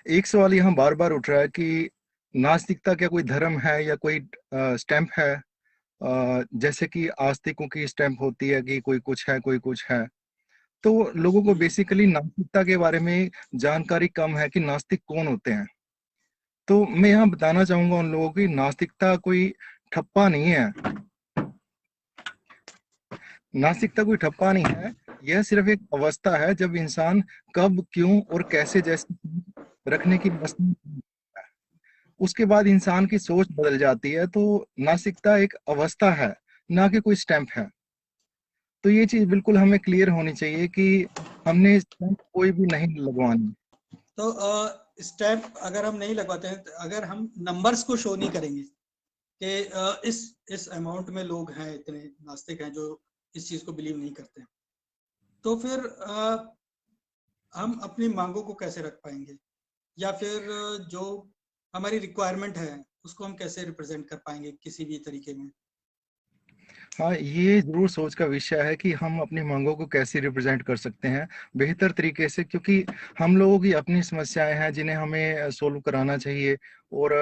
एक सवाल यहाँ बार बार उठ रहा है कि नास्तिकता क्या कोई धर्म है या कोई स्टैंप है। जैसे कि आस्तिकों की स्टैंप होती है कि कोई कुछ है कोई कुछ है। तो लोगों को हम्म। बेसिकली नास्तिकता के बारे में जानकारी कम है कि नास्तिक कौन होते हैं। तो मैं यहाँ बताना चाहूंगा उन लोगों की नास्तिकता कोई ठप्पा नहीं है। नास्तिकता कोई ठप्पा नहीं है। यह सिर्फ एक अवस्था है जब इंसान कब क्यों और कैसे जैसे रखने की वस्तु, उसके बाद इंसान की सोच बदल जाती है। तो नास्तिकता एक अवस्था है, ना कि कोई स्टैंप है। तो ये चीज बिल्कुल हमें क्लियर होनी चाहिए कि हमने स्टैंप कोई भी नहीं लगवानी। तो स्टेप अगर हम नहीं लगवाते हैं, तो अगर हम नंबर्स को शो नहीं करेंगे कि इस अमाउंट में लोग हैं, इतने नास्तिक हैं जो इस चीज को बिलीव नहीं करते हैं, तो फिर हम अपनी मांगों को कैसे रख पाएंगे, या फिर जो हमारी रिक्वायरमेंट है उसको हम कैसे रिप्रेजेंट कर पाएंगे किसी भी तरीके में। हाँ, ये जरूर सोच का विषय है कि हम अपनी मांगों को कैसे रिप्रेजेंट कर सकते हैं बेहतर तरीके से, क्योंकि हम लोगों की अपनी समस्याएं हैं जिन्हें हमें सोल्व कराना चाहिए। और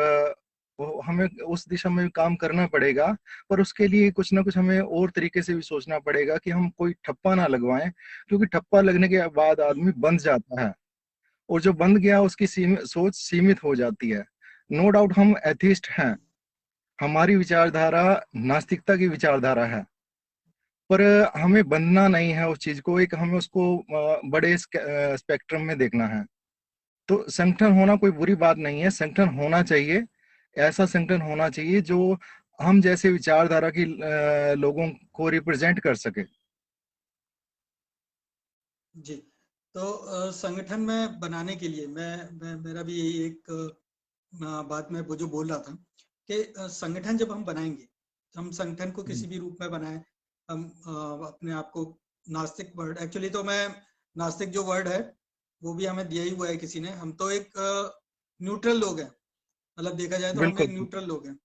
वो हमें उस दिशा में काम करना पड़ेगा। पर उसके लिए कुछ ना कुछ हमें और तरीके से भी सोचना पड़ेगा कि हम कोई ठप्पा ना लगवाएं, क्योंकि ठप्पा लगने के बाद आदमी बंध जाता है। और जो बंध गया उसकी सोच सीमित हो जाती है। नो डाउट हम एथिस्ट हैं, हमारी विचारधारा नास्तिकता की विचारधारा है। पर हमें बंधना नहीं है उस चीज को, एक हमें उसको बड़े स्पेक्ट्रम में देखना है। तो संगठन होना कोई बुरी बात नहीं है, संगठन होना चाहिए। ऐसा संगठन होना चाहिए जो हम जैसे विचारधारा की लोगों को रिप्रेजेंट कर सके। जी। तो संगठन में बनाने के लिए मैं मेरा भी यही एक बात मैं वो जो बोल रहा था कि संगठन जब हम बनाएंगे, तो हम संगठन को किसी भी रूप में बनाएं। हम अपने आप को नास्तिक वर्ड, एक्चुअली तो मैं नास्तिक जो वर्ड है वो भी हमें दिया ही हुआ है किसी ने। हम तो एक न्यूट्रल लोग हैं, मतलब देखा जाए तो हम एक बिल्कुल न्यूट्रल लोग हैं।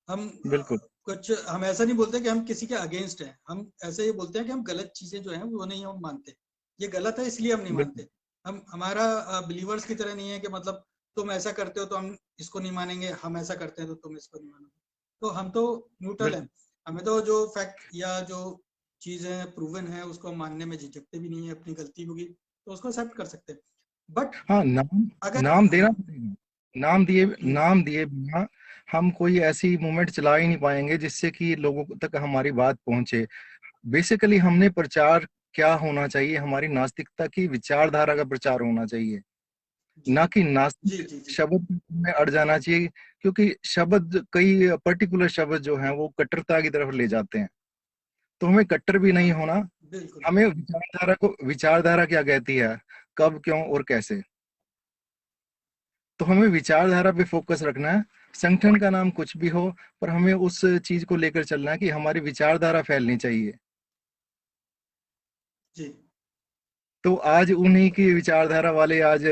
हम बिल्कुल कुछ हम ऐसा नहीं बोलते कि हम किसी के अगेंस्ट हैं, हम ऐसे ये बोलते हैं कि हम गलत चीजें जो हैं वो नहीं हम मानते, ये गलत है इसलिए हम नहीं बिल्कुल मानते। हम हमारा बिलीवर्स की तरह नहीं है कि मतलब तुम ऐसा करते हो तो हम इसको नहीं मानेंगे, हम ऐसा करते हैं तो तुम इसको नहीं मानोगे। तो हम तो न्यूट्रल हैं। बिल्कुल। हमें तो जो फैक्ट या जो चीजें प्रूवन है उसको हम मानने में झिझकते भी नहीं है, अपनी गलती होगी तो उसको एक्सेप्ट कर सकते हैं। बट हाँ, नाम अगर नाम देना हाँ। पड़ेगा। नाम दिए बिना हम कोई ऐसी मूवमेंट चला ही नहीं पाएंगे जिससे कि लोगों तक हमारी बात पहुंचे। बेसिकली हमने प्रचार क्या होना चाहिए, हमारी नास्तिकता की विचारधारा का प्रचार होना चाहिए, जी ना कि जी नास्तिक जी जी शब्द में अड़ जाना चाहिए। क्योंकि शब्द, कई पर्टिकुलर शब्द जो हैं वो कट्टरता की तरफ ले जाते हैं। तो हमें कट्टर भी नहीं हाँ होना। बिल्कुल। हमें विचारधारा क्या कहती है, कब क्यों और कैसे। तो हमें विचारधारा पे फोकस रखना है। संगठन का नाम कुछ भी हो, पर हमें उस चीज को लेकर चलना है कि हमारी विचारधारा फैलनी चाहिए। जी तो आज उन्हीं की विचारधारा वाले, आज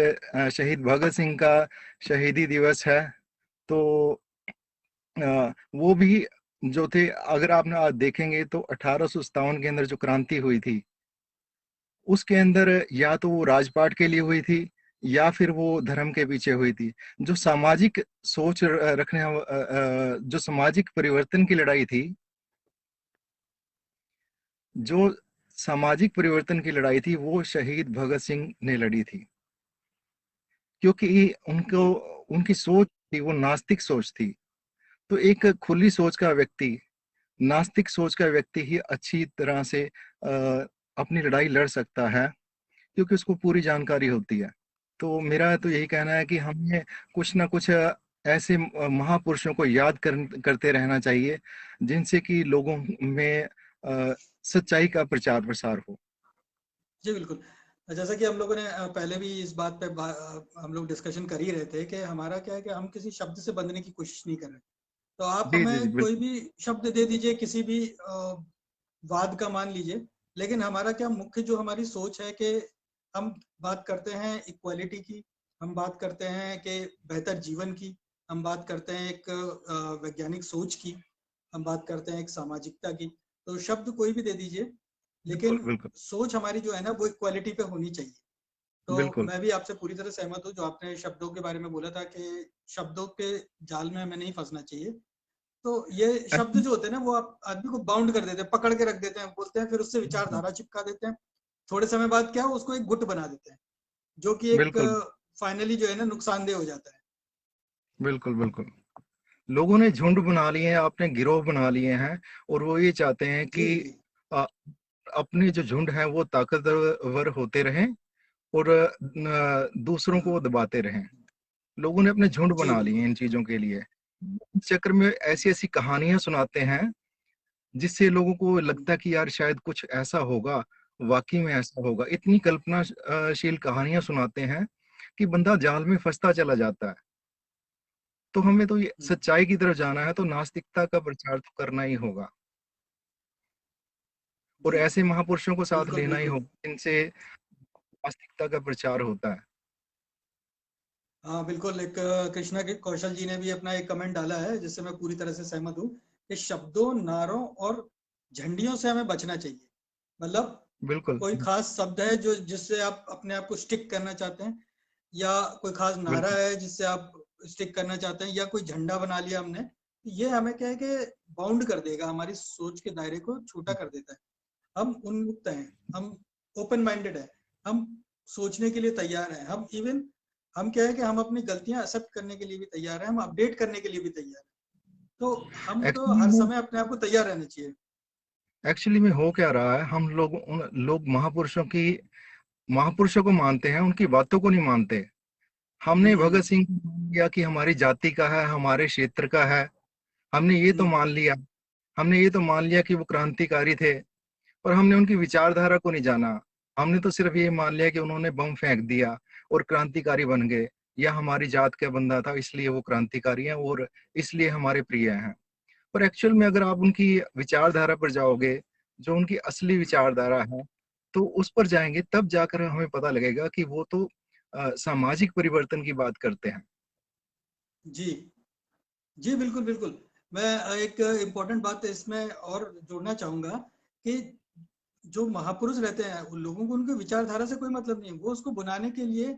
शहीद भगत सिंह का शहीदी दिवस है। तो वो भी जो थे, अगर आप ना देखेंगे तो 1857 के अंदर जो क्रांति हुई थी, उसके अंदर या तो वो राजपाट के लिए हुई थी या फिर वो धर्म के पीछे हुई थी। जो सामाजिक सोच जो सामाजिक परिवर्तन की लड़ाई थी, जो सामाजिक परिवर्तन की लड़ाई थी, वो शहीद भगत सिंह ने लड़ी थी। क्योंकि उनको, जी उनकी सोच थी वो नास्तिक सोच थी। तो एक खुली सोच का व्यक्ति, नास्तिक सोच का व्यक्ति ही अच्छी तरह से अपनी लड़ाई लड़ सकता है, क्योंकि उसको पूरी जानकारी होती है। तो मेरा तो यही कहना है कि हमें कुछ ना कुछ ऐसे महापुरुषों को याद करते रहना चाहिए जिनसे कि लोगों में सच्चाई का प्रचार प्रसार हो। जी बिल्कुल। जैसा कि हम लोगों ने पहले भी इस बात पे हम लोग डिस्कशन कर ही रहे थे कि हमारा क्या है कि हम किसी शब्द से बंधने की कोशिश नहीं कर रहे। तो आप जी जी जी, हमें कोई बिल्कुल भी शब्द दे दीजिए, किसी भी वाद का मान लीजिए, लेकिन हमारा क्या मुख्य जो हमारी सोच है कि हम बात करते हैं इक्वालिटी की, हम बात करते हैं कि बेहतर जीवन की, हम बात करते हैं एक वैज्ञानिक सोच की, हम बात करते हैं एक सामाजिकता की। तो शब्द कोई भी दे दीजिए, बिल्कुल लेकिन बिल्कुल। सोच हमारी जो है ना वो इक्वालिटी पे होनी चाहिए। तो बिल्कुल। मैं भी आपसे पूरी तरह सहमत हूँ, जो आपने शब्दों के बारे में बोला था कि शब्दों के जाल में हमें नहीं फंसना चाहिए। तो ये शब्द जो होते हैं ना, वो आप आदमी को बाउंड कर देते हैं, पकड़ के रख देते हैं, बोलते हैं, फिर उससे विचारधारा चिपका देते हैं। थोड़े समय बाद क्या, उसको एक गुट बना देते हैं, जो कि एक बिल्कुल फाइनली जो है ना नुकसानदेह हो जाता है। बिल्कुल बिल्कुल। लोगों ने झुंड बना लिए हैं, अपने गिरोह बना लिए हैं, और वो ये चाहते हैं जी कि जी। अ, अपने जो झुंड है वो ताकतवर होते रहें, और दूसरों को दबाते रहें। लोगों ने अपने झुंड जी बना लिए हैं बिल्कुल। इन चीजों के लिए। इस चक्कर में ऐसी ऐसी कहानियां सुनाते हैं जिससे लोगों को लगता है कि यार शायद कुछ ऐसा होगा, वाकई में ऐसा होगा। इतनी कल्पनाशील कहानियां सुनाते हैं कि बंदा जाल में फंसता चला जाता है। तो हमें तो ये हम्म, सच्चाई की तरफ जाना है, तो नास्तिकता का प्रचार तो करना ही होगा, और जी ऐसे महापुरुषों को साथ बिल्कुल लेना ही बिल्कुल। होगा जिनसे नास्तिकता का प्रचार होता है। हाँ बिल्कुल, एक कृष्णा के कौशल जी ने भी अपना एक कमेंट डाला है, जिससे मैं पूरी तरह से सहमत हूँ, कि शब्दों, नारों और झंडियों से हमें बचना चाहिए। मतलब बिल्कुल कोई खास शब्द है जो जिससे आप अपने आप को स्टिक करना चाहते हैं, या कोई खास नारा बिल्कुल। है जिससे आप स्टिक करना चाहते हैं, या कोई झंडा बना लिया हमने, ये हमें क्या है कि बाउंड कर देगा, हमारी सोच के दायरे को छोटा कर देता है। हम उन्मुक्त हैं, हम ओपन माइंडेड है, हम सोचने के लिए तैयार हैं, हम इवन हम क्या है कि हम अपनी गलतियां एक्सेप्ट करने के लिए भी तैयार हैं, हम अपडेट करने के लिए भी तैयार हैं। तो हमको एक्चुअली हर में समय अपने आप को तैयार रहना चाहिए। एक्चुअली में हो क्या रहा है, हम लोग उन लोग महापुरुषों को मानते हैं, उनकी बातों को नहीं मानते। हमने भगत हम्म सिंह को मान लिया कि हमारी जाति का है, हमारे क्षेत्र का है। हमने ये तो हम्म मान लिया। हमने ये तो मान लिया कि वो क्रांतिकारी थे, पर हमने उनकी विचारधारा को नहीं जाना। हमने तो सिर्फ ये मान लिया कि उन्होंने बम फेंक दिया और क्रांतिकारी बन गए, या हमारी जात का बंदा था इसलिए वो क्रांतिकारी हैं और इसलिए हमारे प्रिय हैं। पर एक्चुअल में अगर आप उनकी विचारधारा पर जाओगे, जो उनकी असली विचारधारा है, तो उस पर जाएंगे, तब जाकर हमें पता लगेगा कि वो तो सामाजिक परिवर्तन की बात करते हैं। जी जी बिल्कुल बिल्कुल। मैं एक इम्पोर्टेंट बात इसमें और जोड़ना चाहूंगा कि जो महापुरुष रहते हैं, उन लोगों को उनके विचारधारा से कोई मतलब नहीं है, वो उसको बनाने के लिए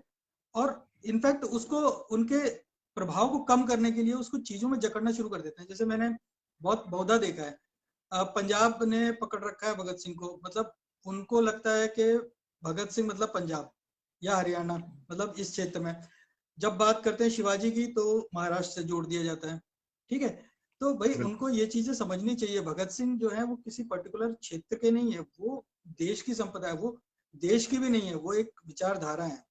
और इनफैक्ट उसको उनके प्रभाव को कम करने के लिए उसको चीजों में जकड़ना शुरू कर देते हैं। जैसे मैंने बहुत बहुधा देखा है, पंजाब ने पकड़ रखा है भगत सिंह को, मतलब उनको लगता है कि भगत सिंह मतलब पंजाब या हरियाणा, मतलब इस क्षेत्र में। जब बात करते हैं शिवाजी की तो महाराष्ट्र से जोड़ दिया जाता है। ठीक है, तो भाई बिल्कुल उनको ये चीजें समझनी चाहिए, भगत सिंह जो है वो किसी पर्टिकुलर क्षेत्र के नहीं है, वो देश की संपदा है, वो देश की भी नहीं है, वो एक विचारधारा है,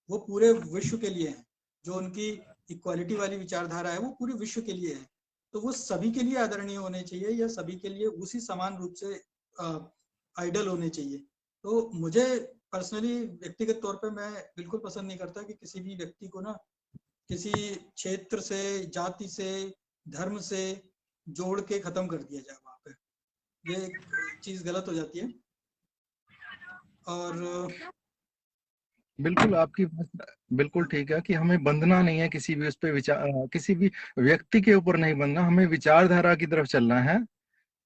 वो पूरे विश्व के लिए है। जो उनकी इक्वालिटी वाली विचारधारा है वो पूरे विश्व के लिए है। तो वो सभी के लिए आदरणीय होने चाहिए, या सभी के लिए उसी समान रूप से आइडल होने चाहिए। तो मुझे पर्सनली व्यक्तिगत तौर पे मैं बिल्कुल पसंद नहीं करता कि किसी भी व्यक्ति को ना किसी क्षेत्र से, जाति से, धर्म से जोड़ के खत्म कर दिया जाए वहां पे। ये एक चीज गलत हो जाती है। और बिल्कुल, आपकी बात बिल्कुल ठीक है कि हमें बंधना नहीं है किसी भी उस पे विचार, किसी भी व्यक्ति के ऊपर नहीं बंधना, हमें विचारधारा की तरफ चलना है।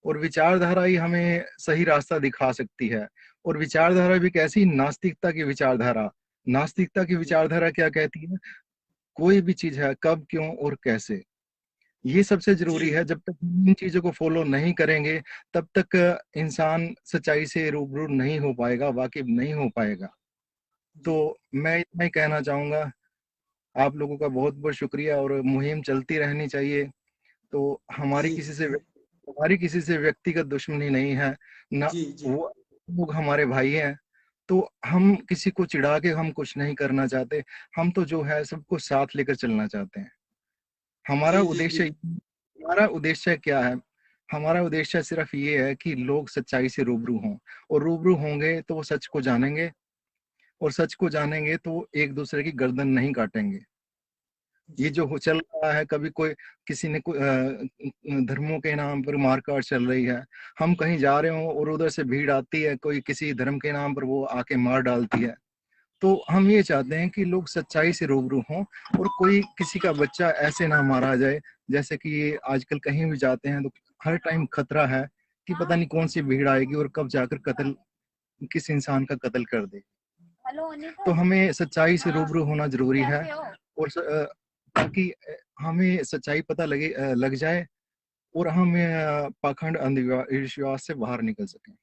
और विचारधारा ही हमें सही रास्ता दिखा सकती है। और विचारधारा भी कैसी, नास्तिकता की विचारधारा। नास्तिकता की जी विचारधारा क्या कहती है? कोई भी चीज है, कब, क्यों और कैसे, ये सबसे जी जरूरी है। जब तक हम इन चीजों को फॉलो नहीं करेंगे, तब तक इंसान सच्चाई से रूबरू नहीं हो पाएगा, वाकिफ नहीं हो पाएगा। तो जी मैं इतना ही कहना चाहूंगा। आप लोगों का बहुत बहुत शुक्रिया, और मुहिम चलती रहनी चाहिए। तो जी हमारी किसी से व्यक्तिगत दुश्मनी नहीं है ना। जी जी वो लोग हमारे भाई हैं। तो हम किसी को चिढ़ा के हम कुछ नहीं करना चाहते। हम तो जो है सबको साथ लेकर चलना चाहते हैं। हमारा जी जी जी उद्देश्य हमारा उद्देश्य क्या है? हमारा उद्देश्य सिर्फ ये है कि लोग सच्चाई से रूबरू हों, और रूबरू होंगे तो वो सच को जानेंगे, और सच को जानेंगे तो वो एक दूसरे की गर्दन नहीं काटेंगे। ये जी जो चल रहा है, कभी कोई किसी ने धर्मों के नाम पर मारकाट चल रही है। हम कहीं जा रहे हो और उधर से भीड़ आती है, कोई किसी धर्म के नाम पर वो आके मार डालती है। तो हम ये चाहते हैं कि लोग सच्चाई से रूबरू हों, और कोई किसी का बच्चा ऐसे ना मारा जाए। जैसे कि ये आजकल कहीं भी जाते हैं तो हर टाइम खतरा है कि पता नहीं कौन सी भीड़ आएगी और कब जाकर कत्ल, किस इंसान का कत्ल कर दे। तो हमें सच्चाई से रूबरू होना जरूरी है, और ताकि हमें सच्चाई पता लग जाए और हम पाखंड अंधविश्वास से बाहर निकल सकें।